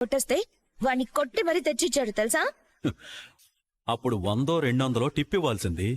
కొట్టేస్తే వాణ్ణి కొట్టి మరీ తెచ్చిచ్చాడు తెలుసా? అప్పుడు 100 200 టిప్ ఇవ్వాల్సింది.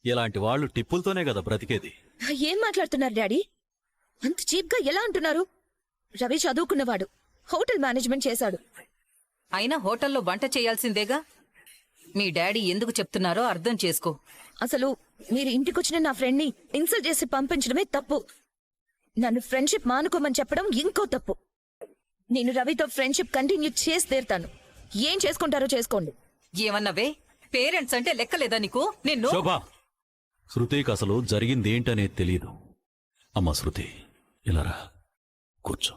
ఇలాంటి వాళ్ళు టిప్పులతోనే కదా బ్రతికేది. ఏం మాట్లాడుతున్నారు డాడీ? అంత చీప్ గా ఎలా అంటున్నారు? రవి చదువుకున్నవాడు, హోటల్ మేనేజ్మెంట్ చేశాడు. అయినా హోటల్లో వంట చేయాల్సిందేగా. మీ డాడీ ఎందుకు చెప్తున్నారో అర్థం చేసుకో. అసలు మీరు ఇంటికొచ్చిన నా ఫ్రెండ్ ని ఇన్సల్ట్ చేసి పంపించడమే తప్పు. నన్ను ఫ్రెండ్షిప్ మానుకోమని చెప్పడం ఇంకో తప్పు. నేను రవితో ఫ్రెండ్షిప్ కంటిన్యూ చేసి తీరుతాను. ఏం చేసుకుంటారో చేసుకోండి. ఏమన్నావే? పేరెంట్స్ అంటే లెక్కలేదా నీకు? నిన్ను శోభా, శృతికి అసలు జరిగిందేంటనేది తెలీదు. అమ్మా శృతి, ఇలారా కూర్చో.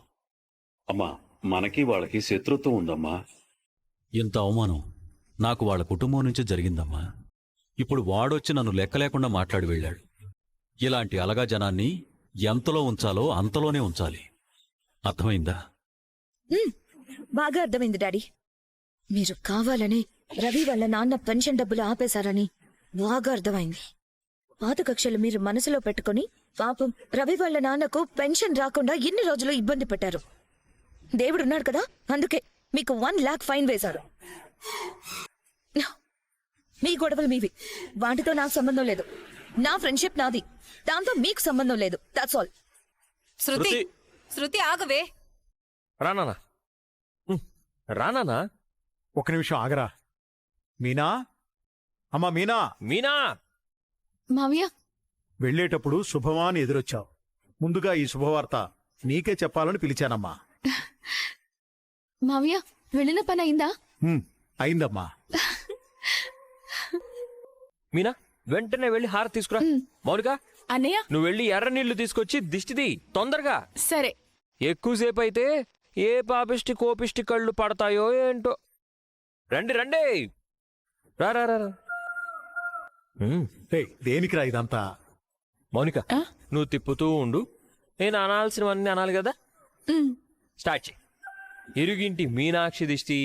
అమ్మా, మనకి వాళ్ళకి శత్రుత్వం ఉందమ్మా. ఇంత అవమానం నాకు వాళ్ళ కుటుంబం నుంచి జరిగిందమ్మా. ఇప్పుడు వాడొచ్చి నన్ను లెక్క లేకుండా మాట్లాడి వెళ్ళాడు. ఇలాంటి అలగా జనాన్ని ఎంతలో ఉంచాలో అంతలోనే ఉంచాలి. అర్థమైందా? బాగా అర్థమైంది డాడీ. మీరు కావాలని రవి వాళ్ళ నాన్న పెన్షన్ డబ్బులు ఆపేశారని బాగా అర్థమైంది. పాత కక్షలు మీరు మనసులో పెట్టుకుని పాపం రవి వాళ్ళ నాన్నకు పెన్షన్ రాకుండా ఎన్ని రోజులు ఇబ్బంది పెట్టారు. దేవుడున్నాడు కదా, అందుకే మీకు 1 lakh ఫైన్ వేశాడు. మీ గొడవలు మీవి, వాటితో నాకు సంబంధం లేదు. నా ఫ్రెండ్షిప్ నాది, దాంతో మీకు సంబంధం లేదు. That's all. శృతి ఆగవే. రానా ఒక నిమిషం ఆగరా. మీనా, అమ్మా మీనా. మీనా, మావయ్య, వెళ్లేటప్పుడు శుభమా అని ఎదురొచ్చావు. ముందుగా ఈ శుభవార్త నీకే చెప్పాలని పిలిచానమ్మా. మావయ్య, వెళ్ళిన పని అయిందా? అయిందమ్మా. మీనా, వెంటనే వెళ్ళి హారతి తీసుకురా. మౌనిక, అన్నయ్య, నువ్వు వెళ్ళి ఎర్ర నీళ్లు తీసుకొచ్చి దిష్టిది తొందరగా. సరే. ఎక్కువసేపు అయితే ఏ పాపిష్టి కోపిష్టి కళ్ళు పడతాయో ఏంటో. రండి రండి, రా రా రా. దేనికిరా ఇదంతా? మౌనిక, నువ్వు తిప్పుతూ ఉండు, నేను అనాల్సినవన్నీ అనాలి కదా. స్టార్ట్ చేయి. ఇరుగింటి మీనాక్షి దిష్టి,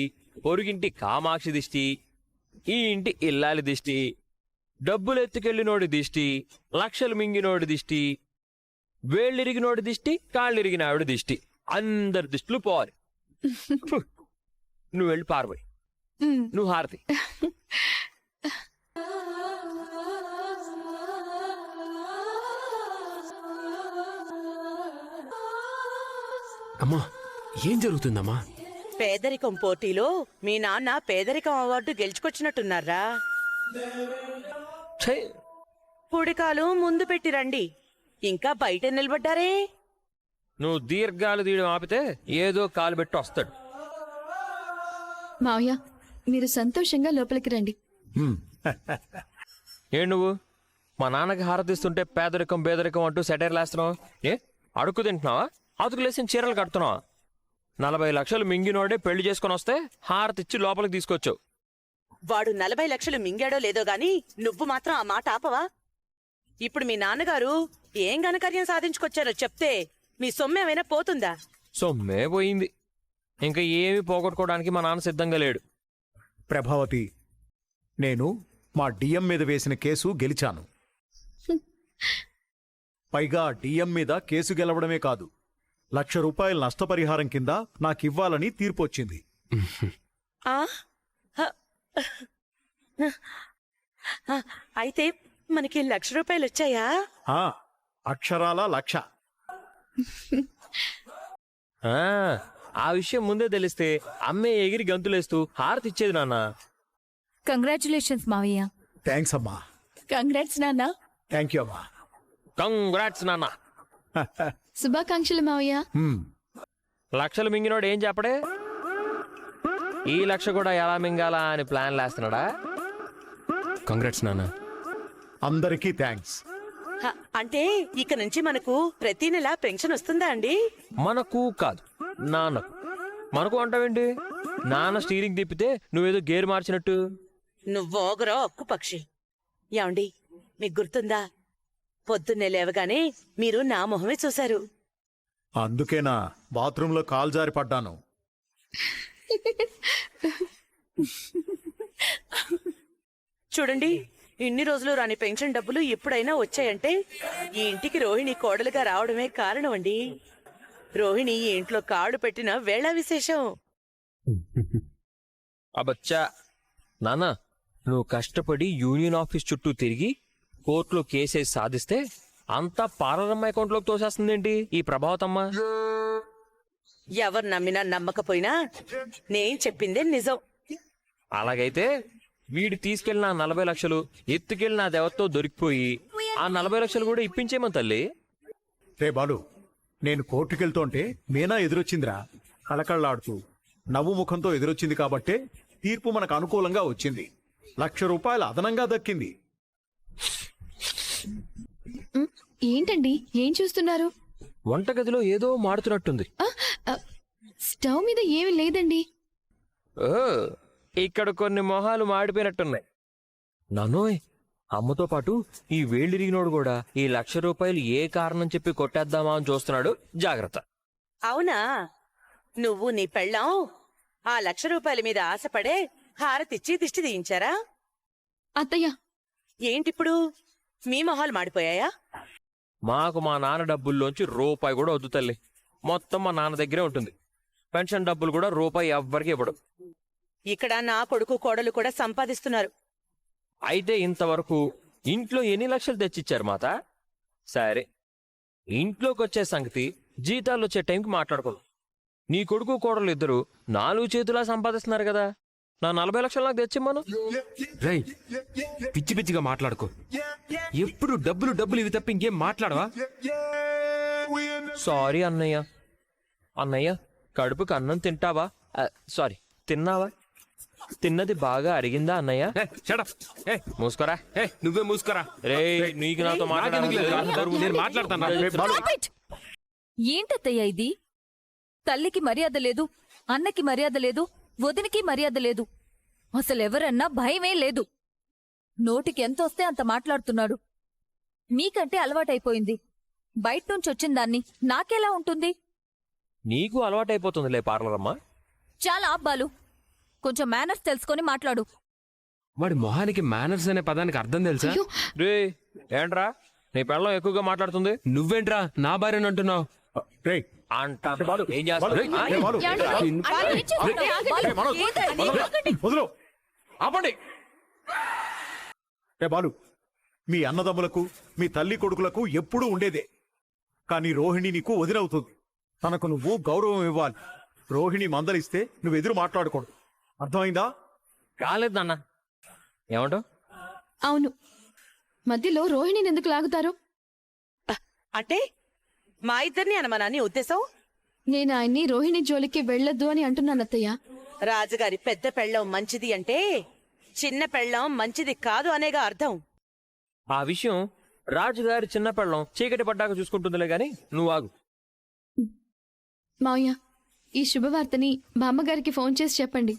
పొరుగింటి కామాక్షి దిష్టి, ఈ ఇంటి ఇల్లాలి దిష్టి, డబ్బులెత్తుకెళ్ళినోడి దిష్టి, లక్షలు మింగినోడి దిష్టి, వేళ్ళిరిగినోడి దిష్టి, కాళ్ళిరిగిన ఆవిడ దిష్టి, అందరి దిష్టిలు పోవాలి. నువ్వు వెళ్ళి పారిపోయి, నువ్వు హారతి. అమ్మా, ఏం జరుగుతుందమ్మా? పేదరికం పోటీలో మీ నాన్న పేదరికం అవార్డు గెలుచుకొచ్చినట్టున్నారా? పుడికాలు ముందు పెట్టి రండి, ఇంకా బయట నిలబడ్డారే. నువ్వు దీర్ఘాలు తీయడం ఆపితే ఏదో కాలు పెట్టి వస్తాడు. మావయ్య, మీరు సంతోషంగా లోపలికి రండి. నువ్వు మా నాన్నకి హారతిస్తుంటే పేదరికం బేదరికం అంటూ సెటైర్ లేస్తున్నావు. అడుక్కు తింటున్నావా? అతుకులేసిన చీరలు కడుతున్నావా? 40 లక్షలు మింగినోడే పెళ్లి చేసుకుని వస్తే హారతిచ్చి లోపలికి తీసుకొచ్చావు. వాడు 40 లక్షలు మింగాడో లేదో గాని నువ్వు మాత్రం ఆ మాట ఆపవా? ఇప్పుడు మీ నాన్నగారు ఏం ఘనకార్యం సాధించుకొచ్చారో చెప్తే మీ సొమ్మేమైనా పోతుందా? సొమ్మే పోయింది, ఇంకా ఏమీ పోగొట్టుకోవడానికి మా నాన్న సిద్ధంగా లేడు. ప్రభావతి, నేను మా డిఎం మీద వేసిన కేసు గెలిచాను. పైగా డిఎం మీద కేసు గెలవడమే కాదు, ₹1,00,000 నష్టపరిహారం కింద నాకివ్వాలని తీర్పు వచ్చింది. అయితే మనకి ₹1,00,000 వచ్చాయా? అక్షరాల 1,00,000. ఆ విషయం ముందే తెలిస్తే అమ్మే ఎగిరి గంతులేస్తూ హారతి ఇచ్చేది నాన్న. కంగ్రాచులేషన్స్ మావయ్య. థ్యాంక్స్ అమ్మా. కంగ్రాట్స్ నాన్న. థ్యాంక్ యూ అమ్మా. కంగ్రాట్స్ నాన్న. శుభాకాంక్షలు మావయ్య. లక్షలు మింగినోడు ఏం చెప్పడే, ఈ 1,00,000 కూడా ఎలా మింగాలా అని ప్లాన్ లేస్తున్నాడా. కంగ్రాట్స్ నాన్న. అందరికీ థ్యాంక్స్. అంటే ఇక నుంచి మనకు ప్రతి నెల పెన్షన్ వస్తుందా అండి? మనకు కాదు, నాన్నకు. మనకు అంటావేంటి? నాన్న స్టీరింగ్ తిప్పితే నువ్వేదో గేర్ మార్చినట్టు. నువ్వోగరో అక్కు పక్షి. యాండి, మీకు గుర్తుందా, పొద్దున్నే లేవగానే మీరు నా మొహమే చూశారు. అందుకేనా బాత్రూంలో కాలు జారి పడ్డాను. చూడండి, ఇన్ని రోజులు రాని పెన్షన్ డబ్బులు ఎప్పుడైనా వచ్చాయంటే ఈ ఇంటికి రోహిణి కోడలుగా రావడమే కారణం అండి. రోహిణి ఈ ఇంట్లో కాడు పెట్టిన వేళ విశేషం. అబచ్చా నాన్న, నువ్వు కష్టపడి యూనియన్ ఆఫీస్ చుట్టూ తిరిగి కోర్టులో కేసేసి సాధిస్తే అంతా పార్లరమ్మ అకౌంట్లోకి తోసేస్తుందేంటి ఈ ప్రభావతమ్మ? ఎవరు నమ్మినా నమ్మకపోయినా నేను చెప్పిందే నిజం. అలాగైతే వీడు తీసుకెళ్ళిన 40 లక్షలు ఎత్తుకెళ్ళిన దెవతో దొరికిపోయి ఆ 40 లక్షలు కూడా ఇప్పించేమని తల్లి. రే బాలు, నేను కోర్టుకెళ్తుంటే మీనా ఎదురొచ్చిందిరా. కళకళ్ళాడుతూ నవ్వు ముఖంతో ఎదురొచ్చింది కాబట్టే తీర్పు మనకు అనుకూలంగా వచ్చింది. 1,00,000 రూపాయలు అదనంగా దక్కింది. ఏంటండి ఏం చూస్తున్నారు? వంటగదిలో ఏదో మాడుతున్నట్టుంది. ఆ, ఆ, స్టవ్ మీద ఏమీ లేదండి. ఓ, ఇక్కడ కొన్ని మొహాలు మాడిపోయినట్టున్నాయి. నాన్నోయ్, అమ్మతో పాటు ఈ వేళ్ళిరిగినోడు కూడా ఈ 1,00,000 రూపాయలు ఏ కారణం చెప్పి కొట్టేద్దామా అని చూస్తున్నాడు. జాగ్రత్త. అవునా, నువ్వు నీ పెళ్ళాం ఆ 1,00,000 రూపాయల మీద ఆశపడే హారతిచ్చి దిష్టి తీయించారా? అత్తయ్య, ఏంటిప్పుడు మీ మొహాలు మాడిపోయాయా? మాకు మా నాన్న డబ్బుల్లోంచి రూపాయి కూడా వద్దు తల్లి. మొత్తం మా నాన్న దగ్గరే ఉంటుంది. పెన్షన్ డబ్బులు కూడా రూపాయి ఎవ్వరికి ఇవ్వడు. ఇక్కడ నా కొడుకు కోడలు కూడా సంపాదిస్తున్నారు. అయితే ఇంతవరకు ఇంట్లో ఎన్ని లక్షలు తెచ్చిచ్చారు మాత? సరే, ఇంట్లోకి వచ్చే సంగతి జీతాలు వచ్చే టైంకి మాట్లాడుకుందాం. నీ కొడుకు కోడలు ఇద్దరు 4 చేతులా సంపాదిస్తున్నారు కదా, నా 40 లక్షలు నాకు తెచ్చిమ్మను. రై, పిచ్చి పిచ్చిగా మాట్లాడుకో. ఎప్పుడు డబ్బులు డబ్బులు ఇవి తప్ప ఇంకేం మాట్లాడవా? సారీ అన్నయ్య. అన్నయ్య, కడుపుకి అన్నం తింటావా? సారీ, తిన్నావా? తిన్నది బాగా అరిగిందా అన్నయ్య? మూసుకోరా. నువ్వే మూసుకోరా. రే, నీకు నాతో మాట్లాడాలి. నేను మాట్లాడతాను. ఏంటత్తయ్య ఇది? తల్లికి మర్యాద లేదు, అన్నకి మర్యాద లేదు, వదినికి మర్యాద లేదు. అసలెవరన్నా భయమే లేదు. నోటికి ఎంతొస్తే అంత మాట్లాడుతున్నాడు. మీకంటే అలవాటైపోయింది. బయట నుంచి వచ్చిన దాన్ని నాకెలా ఉంటుంది? నీకు అలవాటైపోతుందిలే పార్లరమ్మా. చాలా అబ్బాలు, కొంచెం మేనర్స్ తెలుసుకొని మాట్లాడు. వాడి మొహానికి మేనర్స్ అనే పదానికి అర్థం తెలుసా? అయ్యో, రే, ఏంట్రా నీ పెళ్ళం ఎక్కువగా మాట్లాడుతుంది? నువ్వేంట్రా నా భార్యను అంటున్నావు? రే అంట ఏం చేస్తావు? రే, బాలు, ఏమండి? అయ్యో, ఏం చేస్తున్నారు? ఆగండి. వదులు. ఆపండి. రే బాలు, మీ అన్నదమ్ములకు మీ తల్లి కొడుకులకు ఎప్పుడూ ఉండేదే. కానీ రోహిణి నీకు వదినవుతుంది. తనకు నువ్వు గౌరవం ఇవ్వాలి. రోహిణి మందలిస్తే నువ్వు ఎదురు మాట్లాడకూడదు. అర్థమైందా? కాలేదు నాన్న. ఏమంటావు? అవును, మధ్యలో రోహిణిని ఎందుకు లాగుతారు? అంటే మా ఇద్దరిని అనమనా నీ ఉద్దేశం? నేను ఆయన్ని రోహిణి జోలికి వెళ్ళొద్దు అని అంటున్నాను అత్తయ్య. రాజుగారి పెద్ద పెళ్ళం మంచిది అంటే చిన్న పెళ్ళం మంచిది కాదు అనేగా అర్థం. ఆ విషయం రాజుగారి చిన్న పెళ్ళం చీకటి పడ్డాక చూసుకుంటుందిలే గాని నువ్వు ఆగు. మావయ్య, ఈ శుభవార్తని మా అమ్మగారికి ఫోన్ చేసి చెప్పండి.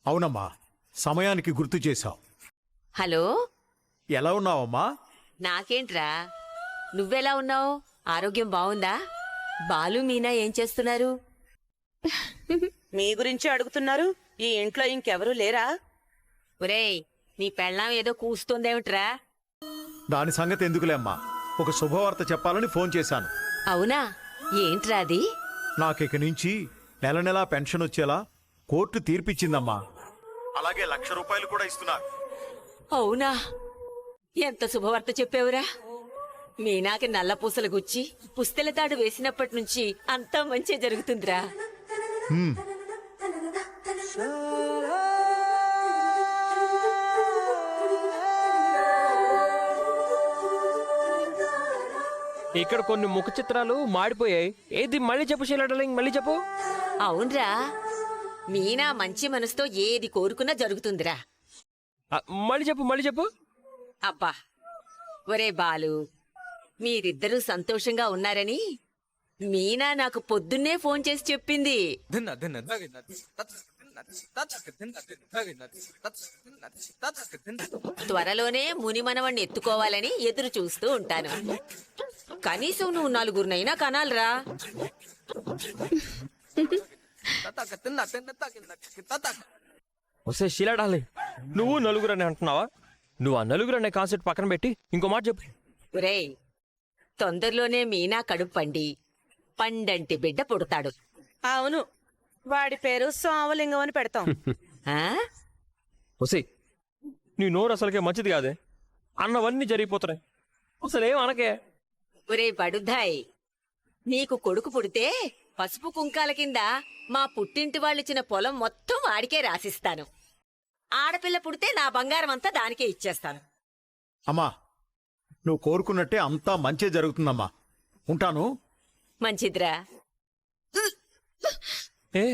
అవునమ్మా, సమయానికి గుర్తు చేశావు. హలో, ఎలా ఉన్నావమ్మా? నాకేంట్రా, నువ్వెలా ఉన్నావు? ఆరోగ్యం బావుందా? బాలు మీనా ఏం చేస్తున్నారు? మీ గురించి అడుగుతున్నారు. ఈ ఇంట్లో ఇంకెవరూ లేరా? ఒరేయ్, నీ పెళ్ళాం ఏదో కూస్తోందేమిట్రా? దాని సంగతి ఎందుకులే అమ్మా, ఒక శుభవార్త చెప్పాలని ఫోన్ చేశాను. అవునా, ఏంట్రా అది? నాకిక నుంచి నెల నెలా పెన్షన్ వచ్చేలా కోర్టు తీర్పిచ్చిందమ్మా. అలాగే 1,00,000 రూపాయలు కూడా ఇస్తున్నారు. అవునా, ఎంత శుభవార్త చెప్పావురా. మీనాకి నల్ల పూసలు గుచ్చి పుస్తెల తాడు వేసినప్పటి నుంచి అంతా మంచి జరుగుతుందిరా. ఇక్కడ కొన్ని ముఖ చిత్రాలు మాడిపోయాయి. ఏది మళ్ళీ చెప్పు శీలాడలింగ్, మళ్ళీ చెప్పు. అవునరా, మీనా మంచి మనసుతో ఏది కోరుకున్నా జరుగుతుందిరా. మళ్ళీ చెప్పు, మళ్ళీ చెప్పు. అబ్బా, ఒరే బాలు, మీరిద్దరూ సంతోషంగా ఉన్నారని మీనా నాకు పొద్దున్నే ఫోన్ చేసి చెప్పింది. త్వరలోనే మునిమనవణ్ణి ఎత్తుకోవాలని ఎదురు చూస్తూ ఉంటాను. కనీసం నువ్వు 4గురినైనా కనాలిరా. వస్తే శీలాడాలి, నువ్వు నలుగురని అంటున్నావా? నువ్వు ఆ నలుగురు అనే కాన్సెప్ట్ పక్కన పెట్టి ఇంకో మాట చెప్పు. ఒరేయ్, తొందరలోనే మీనా కడుపు పండి పండంటి బిడ్డ పుడతాడు. అవును, వాడి పేరు సోమలింగం అని పెడతాం. ఆ? ఒసే నీ నోరు అసలుకే మంచిది కాదే. అన్నవన్నీ జరిగిపోతున్నాయి, అసలేం అనకే. ఒరే బడుద్దాయ్, నీకు కొడుకు పుడితే పసుపు కుంకాల కింద మా పుట్టింటి వాళ్ళిచ్చిన పొలం మొత్తం వాడికే రాసిస్తాను. ఆడపిల్ల పుడితే నా బంగారం అంతా దానికే ఇచ్చేస్తాను. అమ్మా, నువ్వు కోరుకున్నట్టే అంతా మంచి జరుగుతుందమ్మా. ఉంటాను. మంచిదిరా. ఏ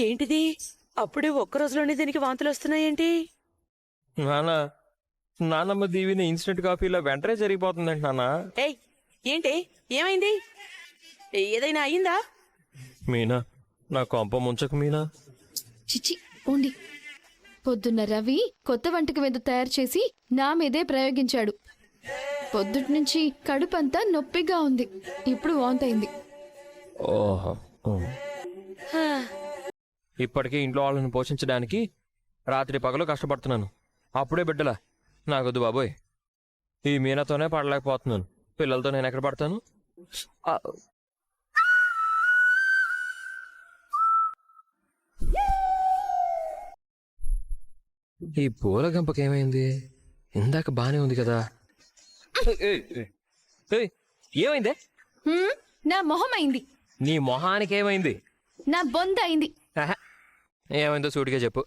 ఏంటిది? అప్పుడే ఒక్క రోజులోనే దీనికి వాంతులు వస్తున్నాయేంటి? నాన్నమ్మ దీవిన ఇన్స్టెంట్ కాఫీలో వెంటనే జరిగిపోతుందండి నాన్న. ఏయ్, ఏంటి? ఏమైంది? ఏదైనా అయ్యిందా? మీనా, నా కొంప ముంచకు మీనా. చిచి ఉండి. పొద్దున్న రవి కొత్త వంటకం ఏదో తయారు చేసి నా మీదే ప్రయోగించాడు. పొద్దుటి నుంచి కడుపంతా నొప్పిగా ఉంది. ఇప్పుడు వాంతైంది. ఓహో, ఇప్పటికే ఇంట్లో వాళ్ళని పోషించడానికి రాత్రి పగలు కష్టపడుతున్నాను. అప్పుడే బిడ్డలా నాకొద్దు బాబోయ్. ఈ మీనాతోనే పడలేకపోతున్నాను. పిల్లలతో నేను ఎక్కడ పడతాను? ఈ పూల గంపకేమైంది? ఇందాక బానే ఉంది కదా. ఏమైందే? నా మొహం అయింది. నీ మొహానికి ఏమైంది? నా బొంద అయింది. ఆహా, ఏమైందో సూటిగా చెప్పు.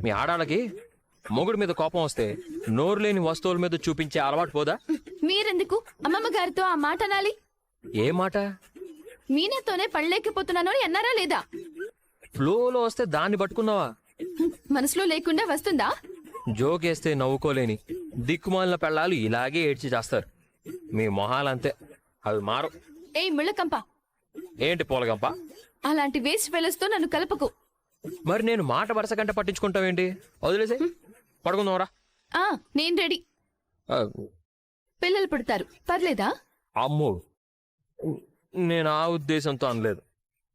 మీ ఆడాళ్ళకి మొగుడు మీద కోపం వస్తే నోరు లేని వస్తువుల మీద చూపించే అలవాటు పోదా? మీరెందుకు అమ్మమ్మ గారితో ఆ మాట అనాలి? ఏ మాట? మీనాతోనే పడలేకపోతున్నాను అని అన్నారా లేదా? ఫ్లోలో వస్తే దాన్ని పట్టుకున్నావా? మనసులో లేకుండా వస్తుందా? జోకేస్తే నవ్వుకోలేని దిక్కుమాలిన పెళ్ళాలు ఇలాగే ఏడ్చి చేస్తారు. మీ మొహాలంతే, అవి మారు. ఏయ్ ముళ్ళకంప, ఏంటి పూలగంప? అలాంటి వేస్ట్ ఫెలోస్తో నన్ను కలపకు. మరి నేను మాట వరుస గంట పట్టించుకుంటావేంటి? వదిలేసే, పడుకుందాంరా. నేను రెడీ. పిల్లలు పుడతారు, పర్లేదా? అమ్మో, నేను ఆ ఉద్దేశంతో అనలేదు.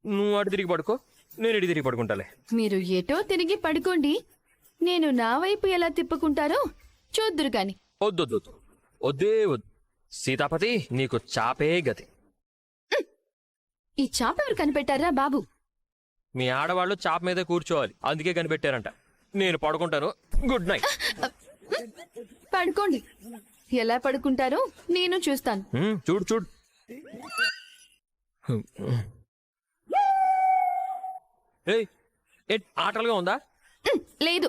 నువ్వు అటు తిరిగి పడుకో, నేను ఇటు తిరిగి పడుకుంటాలే. మీరు ఎటో తిరిగి పడుకోండి, నేను నా వైపు ఎలా తిప్పుకుంటారో చూద్దురు గాని. వద్దొద్దు, వద్దే వద్దు. సీతాపతి, నీకు చాపే గతి. ఈ చాప ఎవరు కనిపెట్టారా బాబు? మీ ఆడవాళ్ళు చాప మీదే కూర్చోవాలి, అందుకే కనిపెట్టారంట. నేను పడుకుంటాను. Good night. పడుకోండి. ఎలా పడుకుంటారో నేను చూస్తాను. చూడు చూడు. ఏయ్, ఆటలుగా ఉందా? లేదు.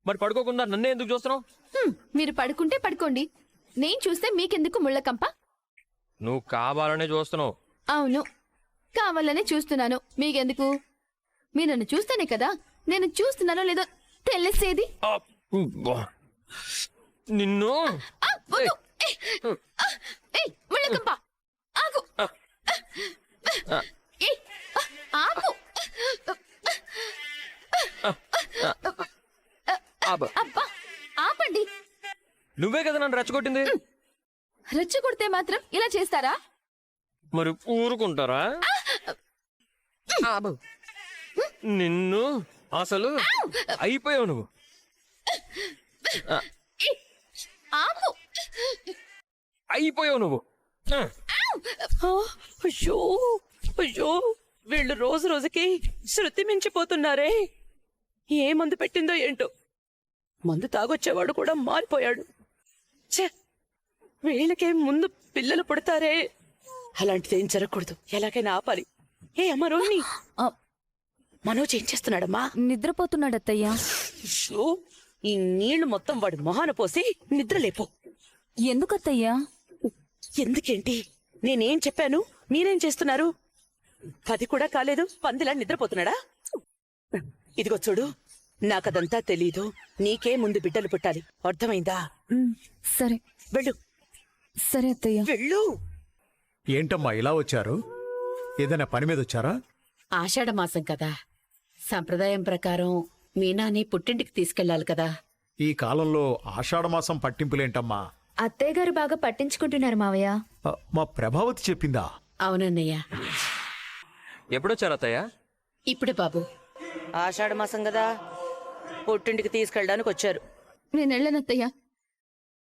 మరి పడుకోకుండా నన్నే ఎందుకు చూస్తున్నావు? మీరు పడుకుంటే పడుకోండి, నేను చూస్తే మీకెందుకు ముళ్ళకంప? నువ్వు కావాలనే చూస్తున్నావు. అవును, కావాలనే చూస్తున్నాను. మీకెందుకు? మీరు నన్ను చూస్తేనే కదా నేను చూస్తున్నానో లేదో తెలిసేది. నిన్ను ముళ్ళకంప ఆగు. ఆగు. అబ్బా ఆపండి. నువ్వే కదా నన్ను రెచ్చగొట్టింది. రెచ్చగొడితే మాత్రం ఇలా చేస్తారా? మరి ఊరుకుంటారా? నిన్ను అసలు అయిపోయావు నువ్వు. ఆపు. అయిపోయావు నువ్వు. అయ్యో అయ్యో, వీళ్ళు రోజు రోజుకి శృతి మించిపోతున్నారే. ఏ మందు పెట్టిందో ఏంటో, మందు తాగొచ్చేవాడు కూడా మారిపోయాడు. ఛే, వీళ్ళకే ముందు పిల్లలు పుడతారే. అలాంటిదేం జరగకూడదు, ఎలాగైనా ఆపాలి. ఏ అమ్మ రోహిణి, మనోజ్ ఏం చేస్తున్నాడమ్మా? నిద్రపోతున్నాడత్తయ్యా. అయ్యో, ఈ నీళ్లు మొత్తం వాడి మొహాన పోసి నిద్రలేపు. ఎందుకత్తయ్యా? ఎందుకేంటి? నేనేం చెప్పాను, మీరేం చేస్తున్నారు? 10 కూడా కాలేదు, పందిలా నిద్రపోతున్నాడా? ఇదిగో చూడు, నాకదంతా తెలీదు. నీకే ముందు బిడ్డలు పుట్టాలి, అర్థమైందా? సరే వెళ్ళు. సరే అత్తయ్య. వెళ్ళు. ఏంటమ్మా ఇలా వచ్చారు? ఏదైనా పని మీద వచ్చారా? ఆషాఢమాసం కదా, సంప్రదాయం ప్రకారం మీనాని పుట్టింటికి తీసుకెళ్లాలి కదా. ఈ కాలంలో ఆషాఢమాసం పట్టింపులేంటమ్మా? అత్తయ్య గారు బాగా పట్టించుకుంటున్నారు మావయ్య. మా ప్రభావతి చెప్పిందా? అవునన్నయ్య. ఎప్పుడొచ్చారు అత్తయ్య? ఇప్పుడే బాబు. ఆషాఢ మాసం కదా, పుట్టింటికి తీసుకెళ్ళడానికి వచ్చారు. నేను వెళ్ళనత్తయ్య.